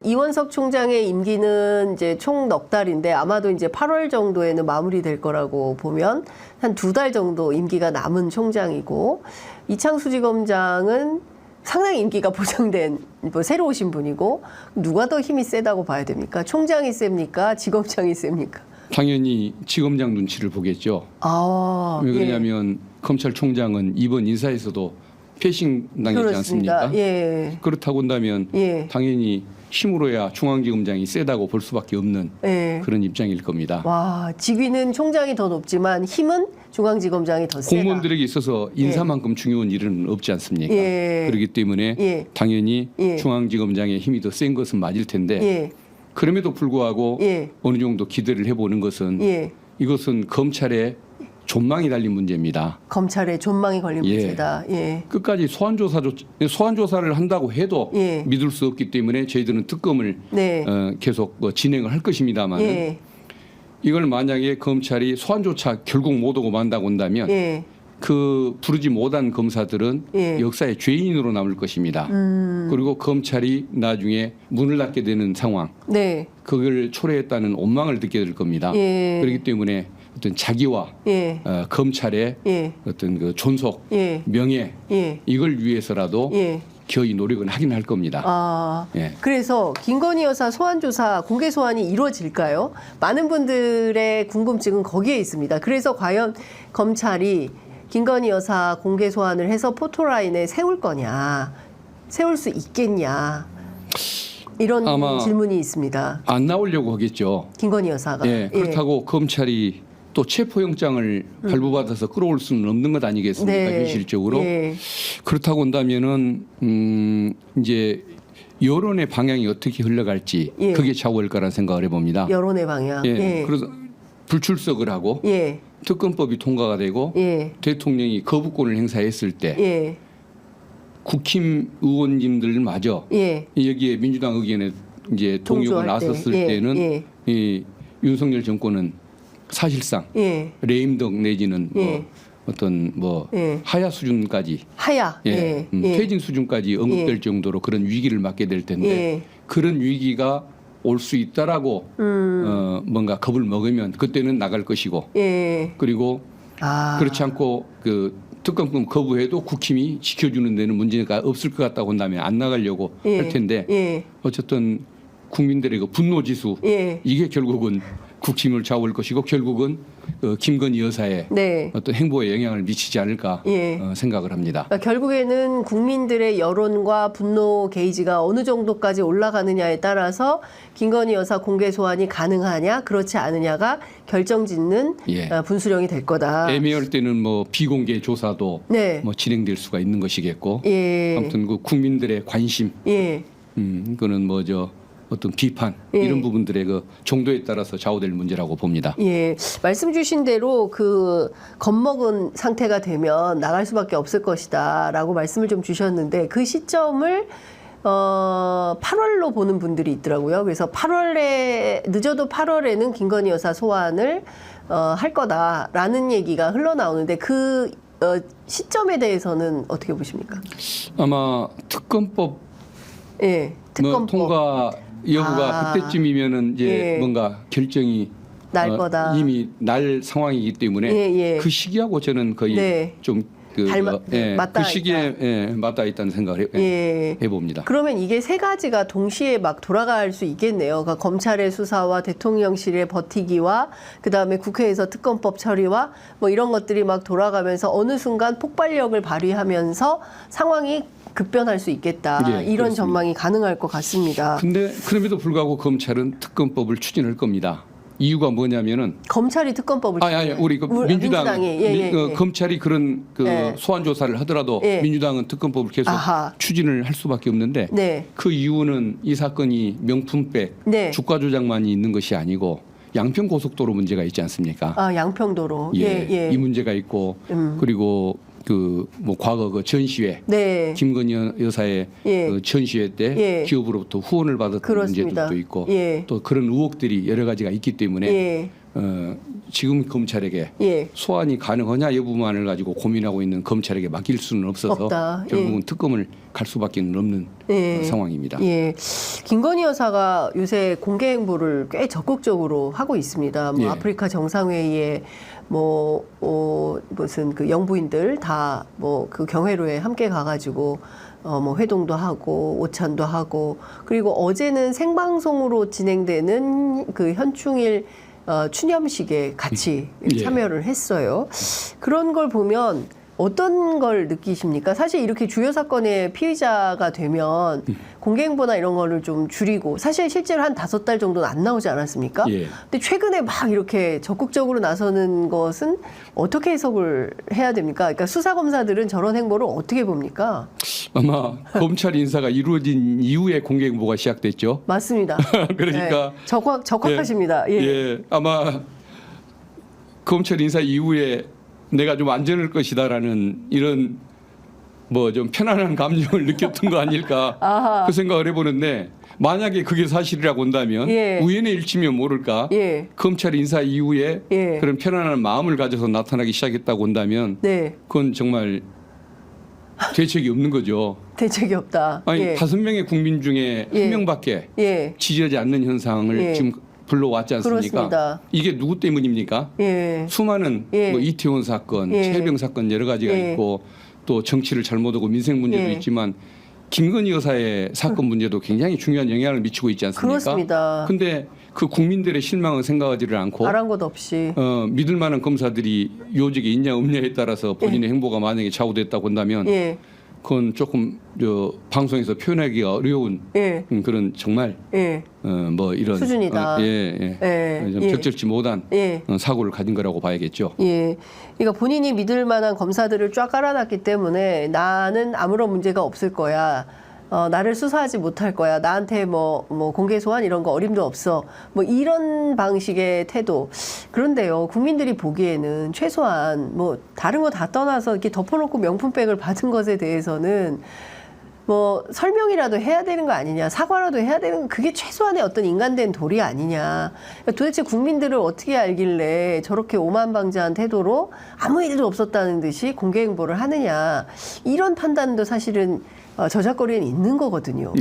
이원석 총장의 임기는 이제 총 넉 달인데 아마도 이제 8월 정도에는 마무리될 거라고 보면 한 2달 정도 임기가 남은 총장이고, 이창수 지검장은 상당히 임기가 보장된 새로 오신 분이고, 누가 더 힘이 세다고 봐야 됩니까? 총장이 셉니까? 지검장이 셉니까? 당연히 지검장 눈치를 보겠죠. 왜 그러냐면 검찰총장은 이번 인사에서도 패싱 당했지 않습니까? 예. 그렇다고 한다면 당연히 힘으로야 중앙지검장이 세다고 볼 수밖에 없는 그런 입장일 겁니다. 와, 직위는 총장이 더 높지만 힘은 중앙지검장이 더 세다. 공무원들에게 있어서 인사만큼 중요한 일은 없지 않습니까? 그렇기 때문에 당연히 중앙지검장의 힘이 더 센 것은 맞을 텐데 그럼에도 불구하고 어느 정도 기대를 해보는 것은 이것은 검찰의 존망이 달린 문제입니다. 검찰의 존망이 걸린 문제다. 끝까지 소환조사를 한다고 해도 믿을 수 없기 때문에 저희들은 특검을 계속 진행을 할 것입니다만 이걸 만약에 검찰이 소환조차 결국 못 오고 만다고 한다면 그 부르지 못한 검사들은 역사의 죄인으로 남을 것입니다. 그리고 검찰이 나중에 문을 닫게 되는 상황, 그걸 초래했다는 원망을 듣게 될 겁니다. 그렇기 때문에 어떤 자기와 검찰의 어떤 그 존속, 명예 이걸 위해서라도 거의 노력은 하긴 할 겁니다. 그래서 김건희 여사 소환조사 공개 소환이 이루어질까요? 많은 분들의 궁금증은 거기에 있습니다. 그래서 과연 검찰이 김건희 여사 공개 소환을 해서 포토라인에 세울 거냐, 세울 수 있겠냐, 이런 질문이 있습니다. 안 나오려고 하겠죠. 김건희 여사가. 그렇다고 검찰이 또 체포영장을 발부받아서 끌어올 수는 없는 것 아니겠습니까? 현실적으로. 그렇다고 한다면은 이제 여론의 방향이 어떻게 흘러갈지 그게 좌우할 거라는 생각을 해봅니다. 여론의 방향. 그래서 불출석을 하고 특검법이 통과가 되고 대통령이 거부권을 행사했을 때 국힘 의원님들마저 여기에 민주당 의견에 이제 동요가 나섰을 때는 이 윤석열 정권은 사실상 레임덕 내지는 어떤 하야 수준까지 퇴진 수준까지 언급될 정도로 그런 위기를 맞게 될 텐데 그런 위기가 올 수 있다라고 뭔가 겁을 먹으면 그때는 나갈 것이고 그리고 그렇지 않고 그 특검법 거부해도 국힘이 지켜주는 데는 문제가 없을 것 같다고 한다면 안 나가려고 할 텐데 어쨌든 국민들의 그 분노지수 이게 결국은 국힘을 좌우할 것이고 결국은 김건희 여사의 어떤 행보에 영향을 미치지 않을까 생각을 합니다. 그러니까 결국에는 국민들의 여론과 분노 게이지가 어느 정도까지 올라가느냐에 따라서 김건희 여사 공개 소환이 가능하냐 그렇지 않으냐가 결정짓는 분수령이 될 거다. 애매할 때는 뭐 비공개 조사도 뭐 진행될 수가 있는 것이겠고 아무튼 그 국민들의 관심 그거는 어떤 비판 이런 부분들의 그 정도에 따라서 좌우될 문제라고 봅니다. 말씀 주신 대로 그 겁먹은 상태가 되면 나갈 수밖에 없을 것이다라고 말씀을 좀 주셨는데 그 시점을 8월로 보는 분들이 있더라고요. 그래서 8월에 늦어도 8월에는 김건희 여사 소환을 할 거다라는 얘기가 흘러나오는데 그 시점에 대해서는 어떻게 보십니까? 아마 특검법 통과 여부가 그때쯤이면은 이제 뭔가 결정이 날 거다. 이미 날 상황이기 때문에 그 시기하고 저는 거의 좀 그 시기에 맞닿아 있다는 생각을 해봅니다. 그러면 이게 세 가지가 동시에 막 돌아갈 수 있겠네요. 그러니까 검찰의 수사와 대통령실의 버티기와 그다음에 국회에서 특검법 처리와 뭐 이런 것들이 막 돌아가면서 어느 순간 폭발력을 발휘하면서 상황이 급변할 수 있겠다. 이런 그렇습니다. 전망이 가능할 것 같습니다. 근데 그럼에도 불구하고 검찰은 특검법을 추진할 겁니다. 이유가 뭐냐면은 검찰이 특검법을 우리 민주당이 검찰이 그런 소환 조사를 하더라도 민주당은 특검법을 계속 추진을 할 수밖에 없는데 그 이유는 이 사건이 명품백 주가 조작만이 있는 것이 아니고 양평 고속도로 문제가 있지 않습니까? 양평도로. 이 문제가 있고 그리고 과거 그 전시회 김건희 여사의 그 전시회 때 기업으로부터 후원을 받았던 문제들도 있고 또 그런 의혹들이 여러 가지가 있기 때문에 지금 검찰에게 소환이 가능하냐 여부만을 가지고 고민하고 있는 검찰에게 맡길 수는 없어서 결국은 특검을 갈 수밖에 없는 상황입니다. 김건희 여사가 요새 공개 행보를 꽤 적극적으로 하고 있습니다. 뭐 아프리카 정상회의에 무슨 그 영부인들 다 뭐 그 경회로에 함께 가가지고 뭐 회동도 하고 오찬도 하고, 그리고 어제는 생방송으로 진행되는 그 현충일 추념식에 같이 참여를 했어요. 그런 걸 보면 어떤 걸 느끼십니까? 사실 이렇게 주요 사건의 피의자가 되면 공개행보나 이런 거를 좀 줄이고, 사실 실제로 한 5달 정도는 안 나오지 않았습니까? 근데 최근에 막 이렇게 적극적으로 나서는 것은 어떻게 해석을 해야 됩니까? 그러니까 수사검사들은 저런 행보를 어떻게 봅니까? 아마 검찰 인사가 이루어진 이후에 공개행보가 시작됐죠. 맞습니다. 그러니까 적확하십니다. 아마 검찰 인사 이후에 내가 좀 안전할 것이다라는 이런 뭐 좀 편안한 감정을 느꼈던 거 아닐까 그 생각을 해보는데, 만약에 그게 사실이라고 한다면 우연의 일치면 모를까 검찰 인사 이후에 그런 편안한 마음을 가져서 나타나기 시작했다고 한다면 그건 정말 대책이 없는 거죠. 대책이 없다. 아니 5명의 국민 중에 1명밖에 지지하지 않는 현상을 지금 불러왔지 않습니까? 그렇습니다. 이게 누구 때문입니까? 수많은 뭐 이태원 사건, 최병 사건 여러 가지가 있고, 또 정치를 잘못하고 민생 문제도 있지만 김건희 여사의 사건 문제도 굉장히 중요한 영향을 미치고 있지 않습니까? 그렇습니다. 근데 그 국민들의 실망을 생각하지를 않고 아랑곳 없이 믿을 만한 검사들이 요직에 있냐 없냐에 따라서 본인의 행보가 만약에 좌우됐다고 한다면 그건 조금 방송에서 표현하기가 어려운 그런 정말 뭐 이런 수준이다. 좀 적절치 못한 사고를 가진 거라고 봐야겠죠. 그러니까 본인이 믿을 만한 검사들을 쫙 깔아놨기 때문에 나는 아무런 문제가 없을 거야. 나를 수사하지 못할 거야. 나한테 뭐 공개 소환 이런 거 어림도 없어. 뭐 이런 방식의 태도. 그런데요, 국민들이 보기에는 최소한 뭐 다른 거 다 떠나서 이렇게 덮어놓고 명품백을 받은 것에 대해서는 뭐 설명이라도 해야 되는 거 아니냐, 사과라도 해야 되는, 그게 최소한의 어떤 인간된 도리 아니냐. 그러니까 도대체 국민들을 어떻게 알길래 저렇게 오만방자한 태도로 아무 일도 없었다는 듯이 공개 행보를 하느냐, 이런 판단도 사실은 저작거리는 있는 거거든요.